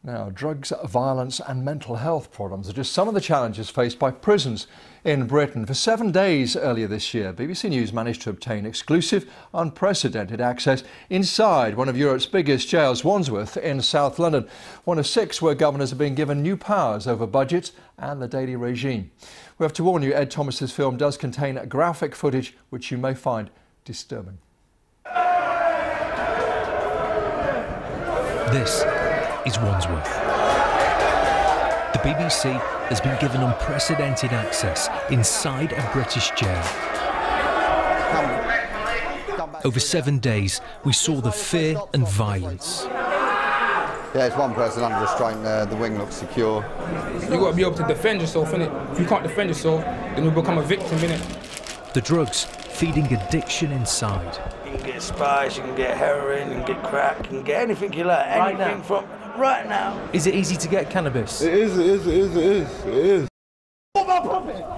Now, drugs, violence and mental health problems are just some of the challenges faced by prisons in Britain. For 7 days earlier this year, BBC News managed to obtain exclusive, unprecedented access inside one of Europe's biggest jails, Wandsworth in South London, one of 6 where governors have been given new powers over budgets and the daily regime. We have to warn you, Ed Thomas's film does contain graphic footage which you may find disturbing. This is Wandsworth. The BBC has been given unprecedented access inside a British jail. Over 7 days, we saw the fear and violence. Yeah, it's one person under restraint there, the wing looks secure. You've got to be able to defend yourself, innit? If you can't defend yourself, then you'll become a victim, innit? The drugs feeding addiction inside. You can get spice, you can get heroin, you can get crack, you can get anything you like, anything from right now. Is it easy to get cannabis? It is.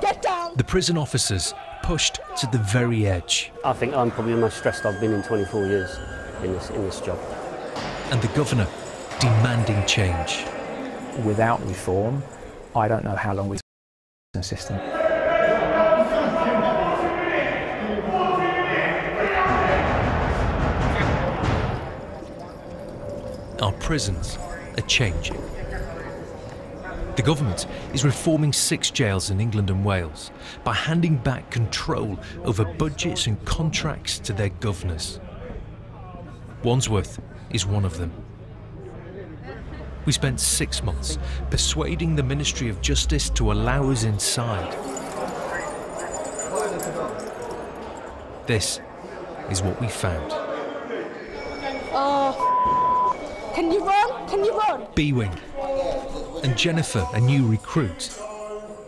Get down! The prison officers pushed to the very edge. I think I'm probably the most stressed I've been in 24 years in this job. And the governor demanding change. Without reform, I don't know how long we've been in the system. Our prisons are changing. The government is reforming 6 jails in England and Wales by handing back control over budgets and contracts to their governors. Wandsworth is one of them. We spent 6 months persuading the Ministry of Justice to allow us inside. This is what we found. Can you run? Can you run? B-Wing, and Jennifer, a new recruit,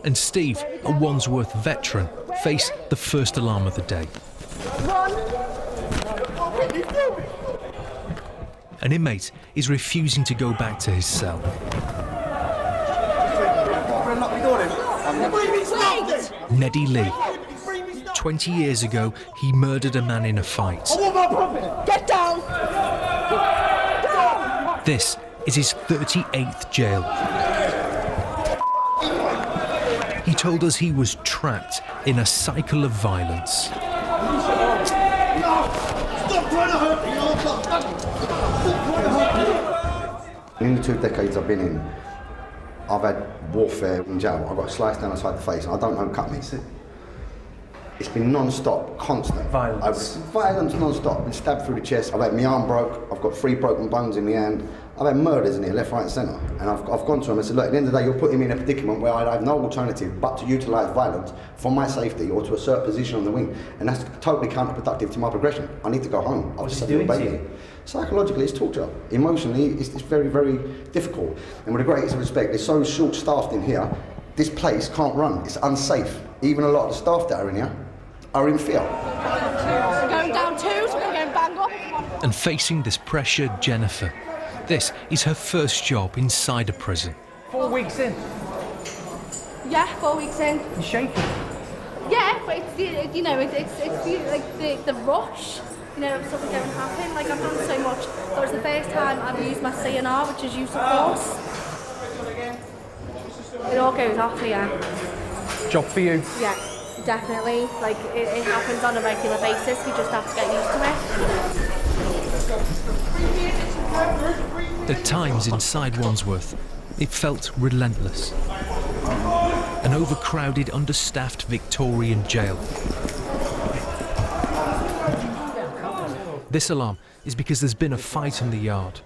and Steve, a Wandsworth veteran, face the first alarm of the day. Run! An inmate is refusing to go back to his cell. Neddy Lee. 20 years ago, he murdered a man in a fight. Get down! This is his 38th jail. He told us he was trapped in a cycle of violence. In the 2 decades I've been in, I've had warfare in jail. I got sliced down the side of the face and I don't know who cut me. It's been non-stop, constant. Violence. Violence non-stop. I've been stabbed through the chest. I've had my arm broke. I've got 3 broken bones in my hand. I've had murders in here, left, right and centre. And I've gone to him and said, look, at the end of the day, you're putting me in a predicament where I have no alternative but to utilise violence for my safety or to assert position on the wing. And that's totally counterproductive to my progression. I need to go home. I've just had a little baby. Psychologically, it's torture. Emotionally, it's very, very difficult. And with the greatest respect, they're so short-staffed in here, this place can't run. It's unsafe. Even a lot of the staff that are in here are in fear. We're going down 2, so we're going bang up. And facing this pressure, Jennifer. This is her first job inside a prison. 4 weeks in. Yeah, 4 weeks in. You're shaking. Yeah, but it's the rush. You know, if something don't happen. Like, I've done so much. That was the first time I've used my CNR, which is use of force. It all goes off here. Job for you. Yeah, definitely. Like, it happens on a regular basis. You just have to get used to it. At times inside Wandsworth, it felt relentless. An overcrowded, understaffed Victorian jail. This alarm is because there's been a fight in the yard.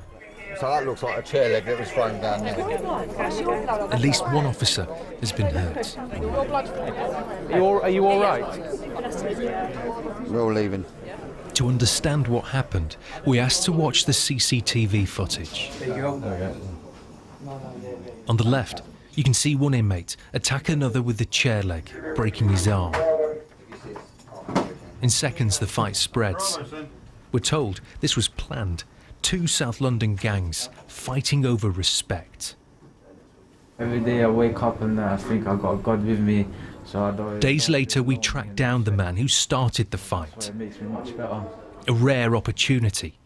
So that looks like a chair leg that was thrown down there. At least one officer has been hurt. Are you all right? We're all leaving. To understand what happened, we asked to watch the CCTV footage. On the left, you can see one inmate attack another with the chair leg, breaking his arm. In seconds, the fight spreads. We're told this was planned. 2 South London gangs fighting over respect. Every day I wake up and I think I got God with me. So I don't. Days later, we tracked down the man who started the fight. It makes me much better. A rare opportunity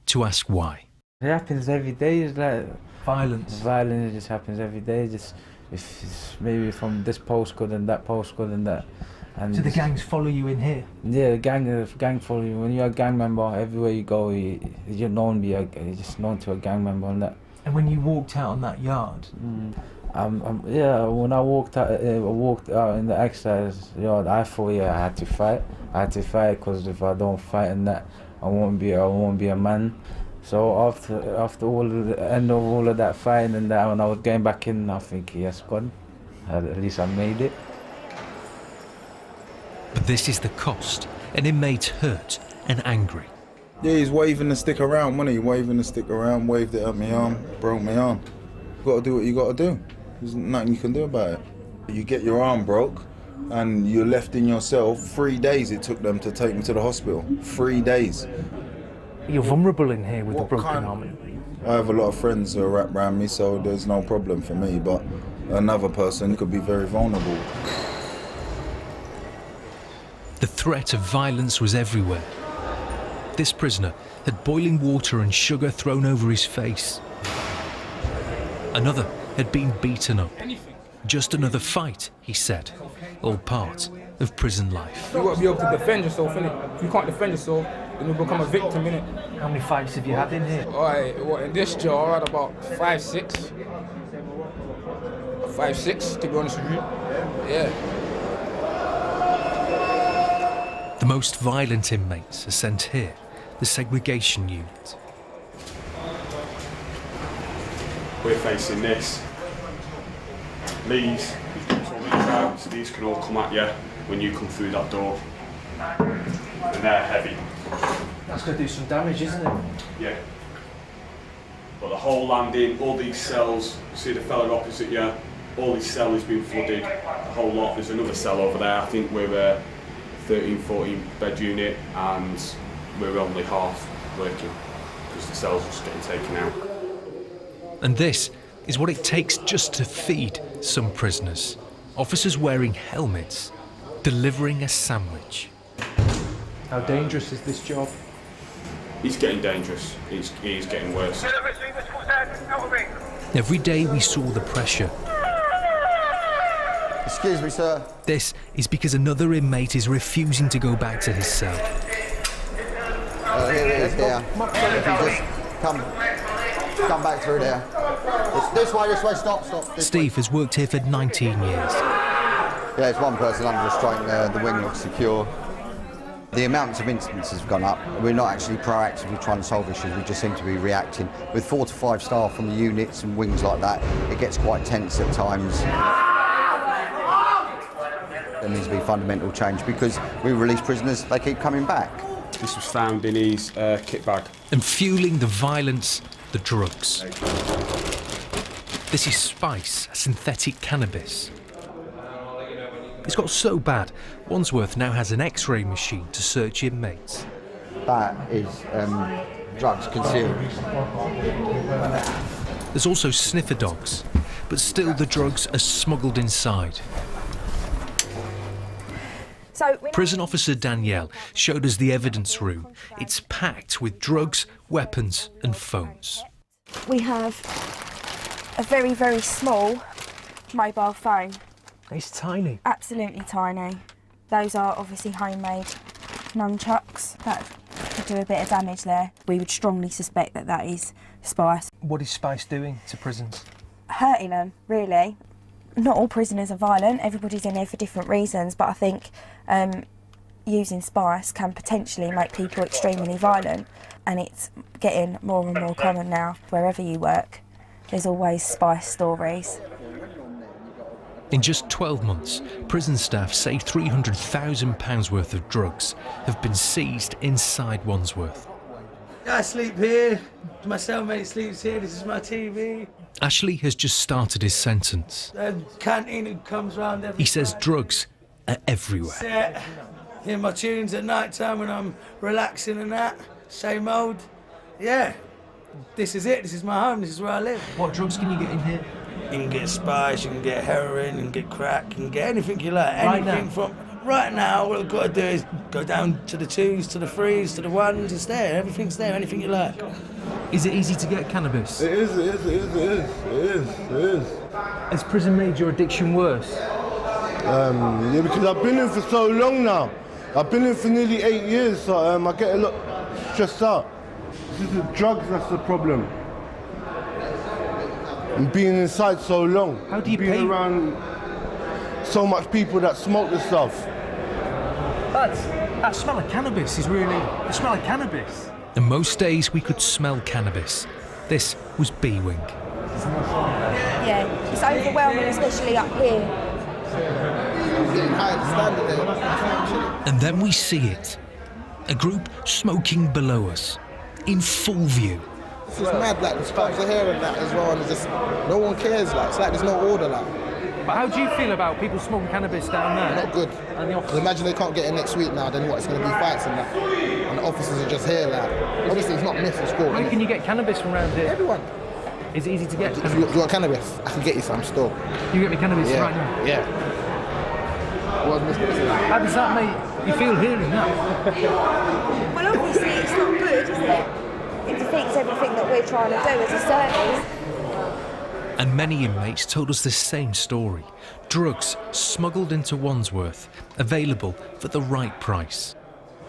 to ask why. It happens every day. It's like Violence. Violence just happens every day. Just if it's maybe from this postcode and that postcode and that. And Do the gangs follow you in here? Yeah, the gang follow you. When you're a gang member, everywhere you go, you're known to you're just known to a gang member and that. And when you walked out on that yard? Yeah, when I walked out in the exercise yard, I thought, yeah, I had to fight. I had to fight because if I don't fight in that, I won't be a man. So after all of the end of all of that fighting and that, when I was getting back in, I think, yes, God, at least I made it. But this is the cost. An inmate hurt and angry. Yeah, he's waving the stick around, wasn't he? Waving the stick around, waved it at my arm, broke my arm. You got to do what you got to do. There's nothing you can do about it. You get your arm broke and you're left in your cell. 3 days it took them to take me to the hospital. 3 days. You're vulnerable in here with a broken arm. I have a lot of friends who are wrapped around me, so there's no problem for me, but another person could be very vulnerable. The threat of violence was everywhere. This prisoner had boiling water and sugar thrown over his face. Another had been beaten up. Just another fight, he said, all part of prison life. You've got to be able to defend yourself, innit? If you can't defend yourself, then you become a victim, innit? How many fights have you had in here? In this jail, I had about 5, 6. 5, 6, to be honest with you. Yeah. The most violent inmates are sent here, the segregation unit. We're facing this. These can all come at you when you come through that door. And they're heavy. That's going to do some damage, isn't it? Yeah. But the whole landing, all these cells, you see the fellow opposite you, all this cell has been flooded, the whole lot. There's another cell over there. I think we're a 13, 14 bed unit and we're only half working because the cells are just getting taken out. And this is what it takes just to feed some prisoners. Officers wearing helmets, delivering a sandwich. How dangerous is this job? It's getting dangerous. It's getting worse. Every day we saw the pressure. Excuse me, sir. This is because another inmate is refusing to go back to his cell. Here it is, here. If you just come back through there. This way, stop. Steve has worked here for 19 years. Yeah, it's one person under restraint, the wing looks secure. The amounts of incidents have gone up. We're not actually proactively trying to solve issues, we just seem to be reacting. With 4 to 5 staff on the units and wings like that, it gets quite tense at times. There needs to be fundamental change because we release prisoners, they keep coming back. This was found in his kit bag. And fueling the violence, the drugs. This is spice, synthetic cannabis. It's got so bad, Wandsworth now has an X-ray machine to search inmates. That is drugs concealed. There's also sniffer dogs, but still the drugs are smuggled inside. Prison officer Danielle showed us the evidence room. It's packed with drugs, weapons and phones. We have a very, very small mobile phone. It's tiny. Absolutely tiny. Those are obviously homemade nunchucks. That could do a bit of damage there. We would strongly suspect that that is spice. What is spice doing to prisons? Hurting them, really. Not all prisoners are violent. Everybody's in here for different reasons, but I think using spice can potentially make people extremely violent, and it's getting more and more common now. Wherever you work, there's always spice stories. In just 12 months, prison staff say £300,000 worth of drugs have been seized inside Wandsworth. I sleep here, my cellmate sleeps here, this is my TV. Ashley has just started his sentence. The canteen comes round every He says night. drugs are everywhere. Set, hear my tunes at night time when I'm relaxing and that, same old. Yeah, this is it, this is my home, this is where I live. What drugs can you get in here? You can get spice, you can get heroin, you can get crack, you can get anything you like. Anything right now, what we've got to do is go down to the 2s, to the 3s, to the 1s, it's there, everything's there, anything you like. Is it easy to get cannabis? It is. Has prison made your addiction worse? Yeah, because I've been in for so long now. I've been in for nearly 8 years, so I get a lot stressed out. This is the drugs that's the problem. And being inside so long. How do you being pay? Around so much people that smoke this stuff. That smell of cannabis is really... the smell of cannabis. And most days we could smell cannabis. This was B-Wing. Yeah, it's overwhelming, especially up here. And then we see it. A group smoking below us, in full view. This is mad, like the sparks are here and that as well, and it's just no one cares, like it's like there's no order, like. But how do you feel about people smoking cannabis down there? Not good. Because imagine they can't get in next week now, then what, it's going to be fights and that. And the officers are just here, like. Obviously it's not myth, it's sport. Where can you get cannabis from around here? Everyone. Is it easy to get? If you want cannabis, I can get you some still. You get me cannabis yeah. right now? Yeah. What was How does that make you feel hearing that? Well, obviously it's not good, is it? It defeats everything that we're trying to do as a service. And many inmates told us the same story. Drugs smuggled into Wandsworth, available for the right price.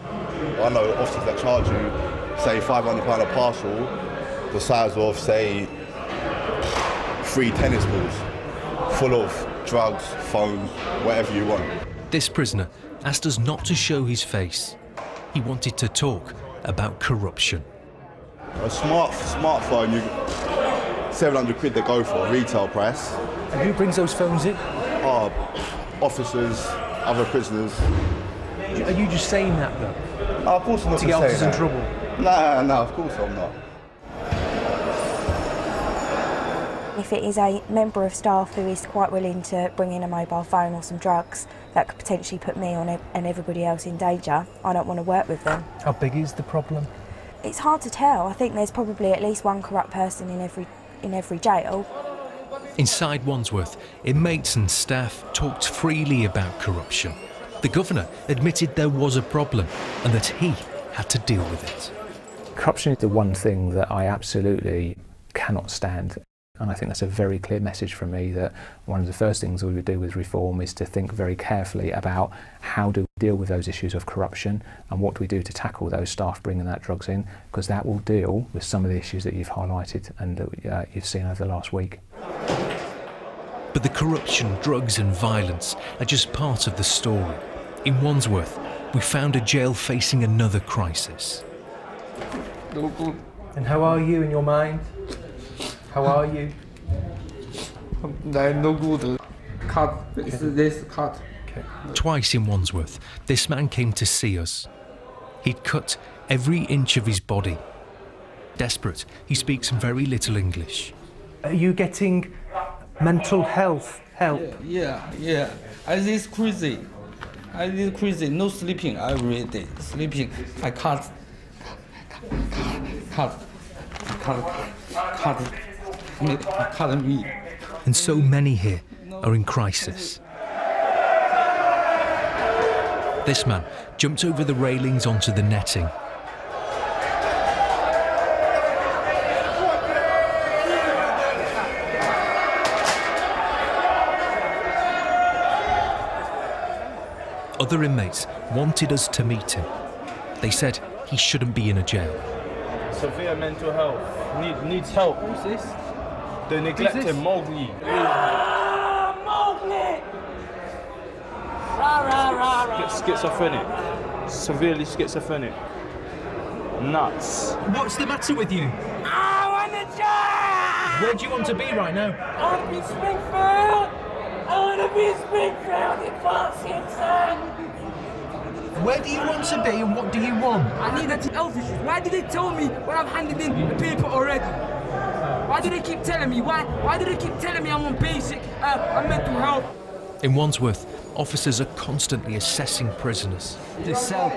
I know officers that charge you, say, £500 a parcel, the size of, say, 3 tennis balls, full of drugs, phones, whatever you want. This prisoner asked us not to show his face. He wanted to talk about corruption. A smartphone, 700 quid they go for, retail price. And who brings those phones in? Officers, other prisoners. Are you just saying that though? Of course I'm not to get officers in trouble? No, of course I'm not. If it is a member of staff who is quite willing to bring in a mobile phone or some drugs that could potentially put me on and everybody else in danger, I don't want to work with them. How big is the problem? It's hard to tell. I think there's probably at least one corrupt person in every jail. Inside Wandsworth, inmates and staff talked freely about corruption. The governor admitted there was a problem and that he had to deal with it. Corruption is the one thing that I absolutely cannot stand. And I think that's a very clear message from me that one of the first things we would do with reform is to think very carefully about how do we deal with those issues of corruption and what do we do to tackle those staff bringing that drugs in, because that will deal with some of the issues that you've highlighted and that you've seen over the last week. But the corruption, drugs and violence are just part of the story. In Wandsworth, we found a jail facing another crisis. And how are you in your mind? How are you? No good. Cut. It's this cut. Okay. Twice in Wandsworth, this man came to see us. He'd cut every inch of his body. Desperate, he speaks very little English. Are you getting mental health help? Yeah. I this crazy. No sleeping every day. Sleeping. I cut me. And so many here are in crisis. This man jumped over the railings onto the netting. Other inmates wanted us to meet him. They said he shouldn't be in a jail. Severe mental health. Needs help. Who's this? The neglected Mowgli. Mowgli! Schizophrenic. Severely schizophrenic. Nuts. What's the matter with you? I want to die! Where do you want to be right now? I want to be Springfield! I want to be Springfield in Washington! Where do you want to be and what do you want? I need a health issues. Why did they tell me when I've handed in the paper already? Why do they keep telling me? Why do they keep telling me I'm on basic mental health? In Wandsworth, officers are constantly assessing prisoners. This cell.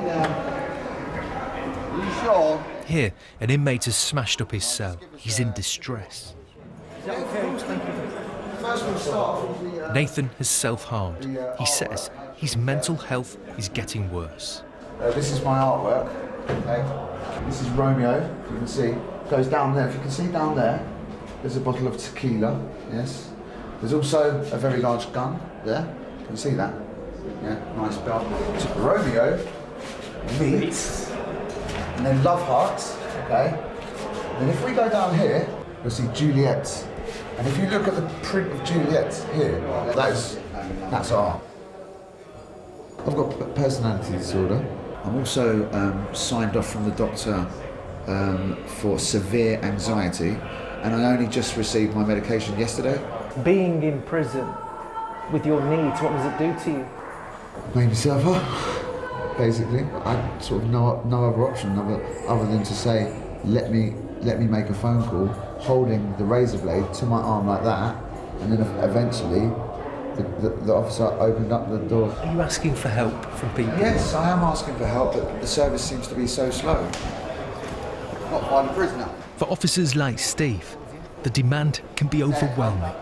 You sure? Here, an inmate has smashed up his cell. He's in distress. Nathan has self-harmed. He says his mental health is getting worse. This is my artwork. Okay. This is Romeo, you can see. goes down there. If you can see down there, there's a bottle of tequila, yes. There's also a very large gun there. Can you see that? Yeah, nice belt. Romeo meets, and then love hearts, okay? And then if we go down here, you'll see Juliet. And if you look at the print of Juliet here, that's art. I've got personality disorder. I'm also signed off from the doctor for severe anxiety, and I only just received my medication yesterday. Being in prison with your needs, what does it do to you? Made myself up, basically. I sort of no other option other than to say, let me make a phone call, holding the razor blade to my arm like that, and then eventually the officer opened up the door. Are you asking for help from people? Yes, I am asking for help, but the service seems to be so slow. Not find a prisoner. For officers like Steve, the demand can be overwhelming.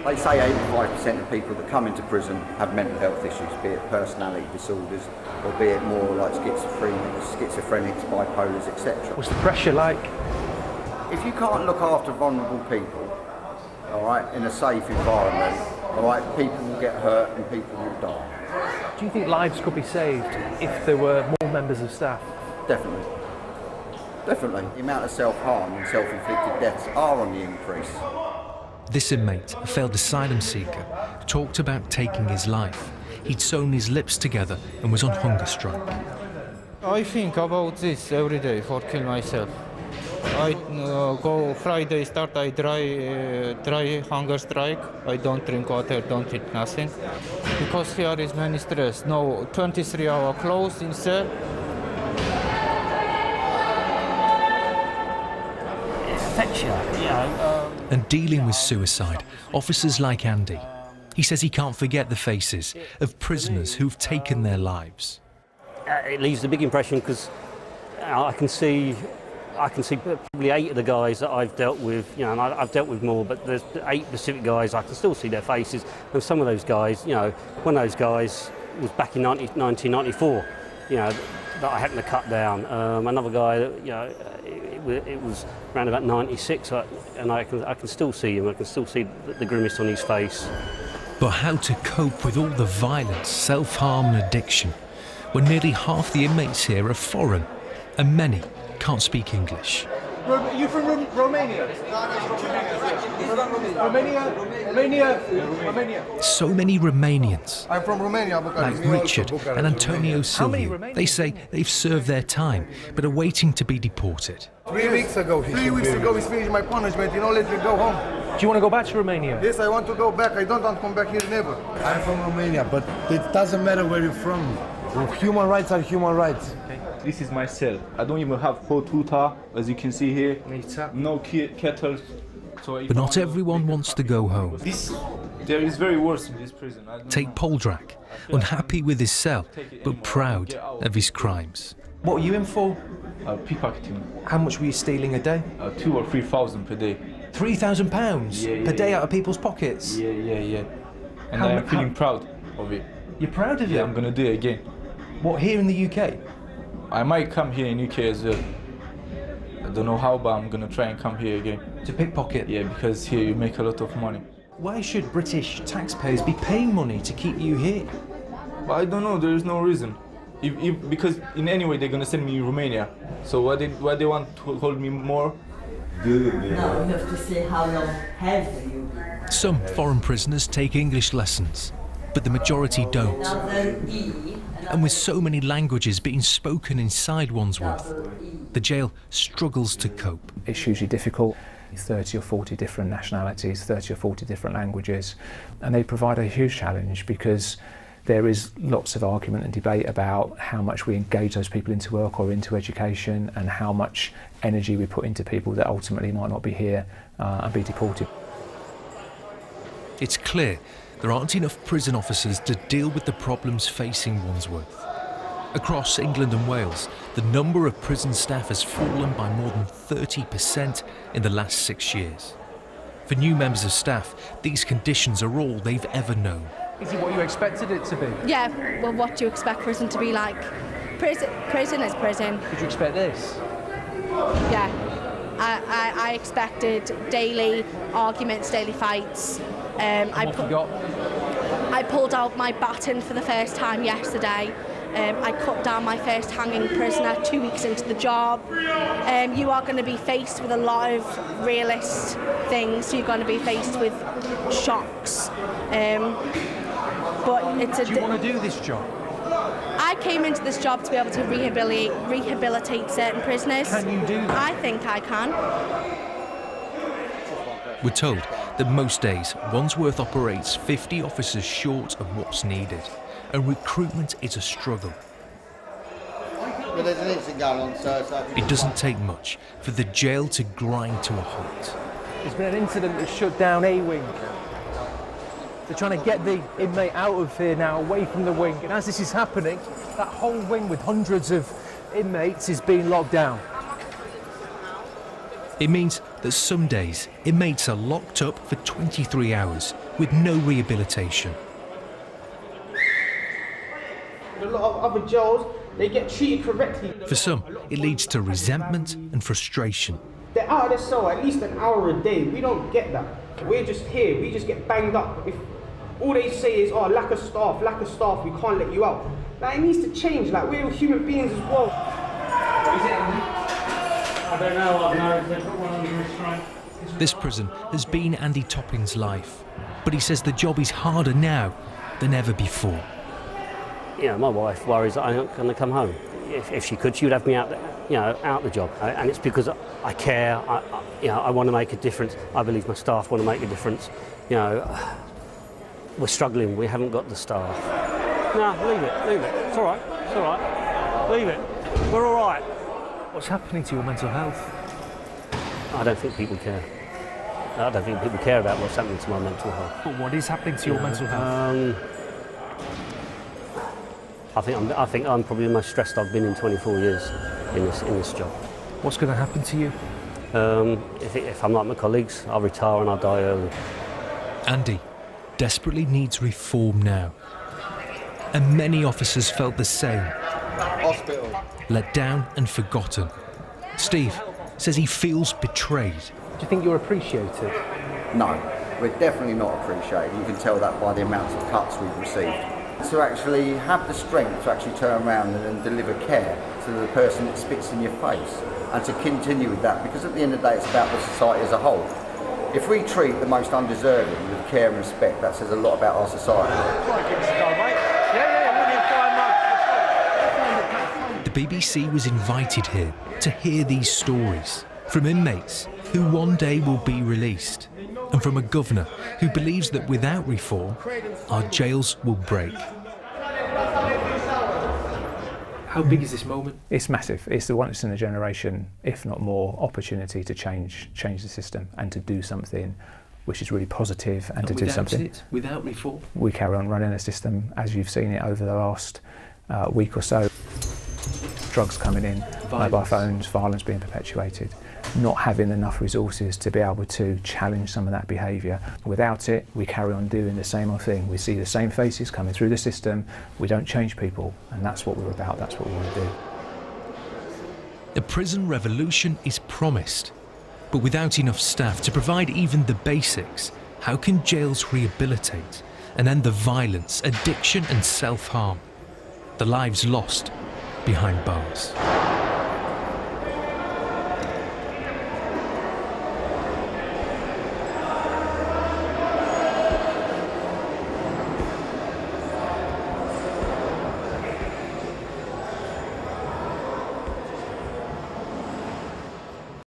They say 85% of people that come into prison have mental health issues, be it personality disorders, or be it more like schizophrenics, bipolars, etc. What's the pressure like? If you can't look after vulnerable people, all right, in a safe environment, all right, people will get hurt and people will die. Do you think lives could be saved if there were more members of staff? Definitely. Definitely. The amount of self-harm and self-inflicted deaths are on the increase. This inmate, a failed asylum seeker, talked about taking his life. He'd sewn his lips together and was on hunger strike. I think about this every day for kill myself. I go Friday start, I dry hunger strike. I don't drink water, don't eat nothing. Because here is many stress. No 23-hour close in cell. It affects you, you know. And dealing with suicide, officers like Andy. He says he can't forget the faces of prisoners who've taken their lives. It leaves a big impression because I can see probably 8 of the guys that I've dealt with, you know, and I've dealt with more, but there's 8 specific guys, I can still see their faces. And some of those guys, you know, one of those guys was back in 1994, you know, that I happened to cut down. Another guy, you know, it was around about 96, and I can still see him, I can still see the grimace on his face. But how to cope with all the violence, self-harm and addiction when nearly half the inmates here are foreign and many can't speak English? Are you from Romania? Romania? So many Romanians, I'm from Romania. like Richard and Antonio Silvio. They say they've served their time, but are waiting to be deported. 3 weeks ago. 3 weeks ago, he's finished my punishment. You know, let me go home. Do you want to go back to Romania? Yes, I want to go back. I don't want to come back here never. I'm from Romania, but it doesn't matter where you're from. Human rights are human rights. This is my cell. I don't even have hot water, as you can see here. No kettle. So But not everyone wants to go home. There is very worse in this prison. Take Poldrak, unhappy with his cell, but proud of his crimes. What were you in for? Pickpocketing. How much were you stealing a day? 2,000 or 3,000 per day. £3,000 per day out of people's pockets? Yeah. And I'm feeling proud of it. You're proud of it? Yeah, I'm gonna do it again. What, here in the UK? I might come here in UK as well. I don't know how, but I'm gonna try and come here again. To pickpocket? Yeah, because here you make a lot of money. Why should British taxpayers be paying money to keep you here? But I don't know, there is no reason. Because in any way they're gonna send me to Romania. So why they want to hold me more? Now we have to see how long have you been. Some foreign prisoners take English lessons, but the majority don't. And with so many languages being spoken inside Wandsworth, the jail struggles to cope. It's hugely difficult. 30 or 40 different nationalities, 30 or 40 different languages, and they provide a huge challenge because there is lots of argument and debate about how much we engage those people into work or into education, and how much energy we put into people that ultimately might not be here and be deported. It's clear there aren't enough prison officers to deal with the problems facing Wandsworth. Across England and Wales, the number of prison staff has fallen by more than 30% in the last 6 years. For new members of staff, these conditions are all they've ever known. Is it what you expected it to be? Yeah, well, what do you expect prison to be like? Prison is prison. Did you expect this? Yeah. I expected daily arguments, daily fights. I pulled out my baton for the first time yesterday. I cut down my first hanging prisoner 2 weeks into the job. You are going to be faced with a lot of realist things. You're going to be faced with shocks. But it's a. Do you want to do this job? I came into this job to be able to rehabilitate certain prisoners. Can you do that? I think I can. We're told that most days Wandsworth operates 50 officers short of what's needed, and recruitment is a struggle. Well, there's an incident going on, so It doesn't take much for the jail to grind to a halt. There's been an incident that shut down a wing. They're trying to get the inmate out of here now, away from the wing, and as this is happening, that whole wing with hundreds of inmates is being locked down. It means that some days inmates are locked up for 23 hours with no rehabilitation. A lot of other jails, they get treated correctly. For some, it leads to resentment and frustration. They're out of their cell at least an hour a day. We don't get that. We're just here, we just get banged up. If all they say is, oh, lack of staff, we can't let you out. Like, it needs to change, like, we're human beings as well. I don't know, I've known they put one under restraint. This prison has been Andy Topping's life, but he says the job is harder now than ever before. You know, my wife worries that I'm not going to come home. If she could, she would have me out, out the job. And it's because I care. I want to make a difference. I believe my staff want to make a difference. You know, we're struggling. We haven't got the staff. No, leave it. It's all right. It's all right. Leave it. We're all right. What's happening to your mental health? I don't think people care. I don't think people care about what's happening to my mental health. But what is happening to your mental health? I think I'm probably the most stressed I've been in 24 years in this job. What's going to happen to you? If I'm like my colleagues, I'll retire and I'll die early. Andy desperately needs reform now. And many officers felt the same. Hospital. Let down and forgotten. Steve says he feels betrayed. Do you think you're appreciated? No, we're definitely not appreciated. You can tell that by the amounts of cuts we've received. To actually have the strength to actually turn around and deliver care to the person that spits in your face, and to continue with that, because at the end of the day it's about the society as a whole. If we treat the most undeserving with care and respect, that says a lot about our society. The BBC was invited here to hear these stories from inmates who one day will be released, and from a governor who believes that without reform, our jails will break. How big is this moment? It's massive. It's the once in a generation, if not more, opportunity to change the system and to do something which is really positive and to do something. Without reform? We carry on running a system as you've seen it over the last week or so. Drugs coming in, mobile phones, violence being perpetuated, not having enough resources to be able to challenge some of that behaviour. Without it, we carry on doing the same old thing. We see the same faces coming through the system, we don't change people, and that's what we're about, that's what we want to do. A prison revolution is promised, but without enough staff to provide even the basics, how can jails rehabilitate and end the violence, addiction and self-harm? The lives lost behind bars.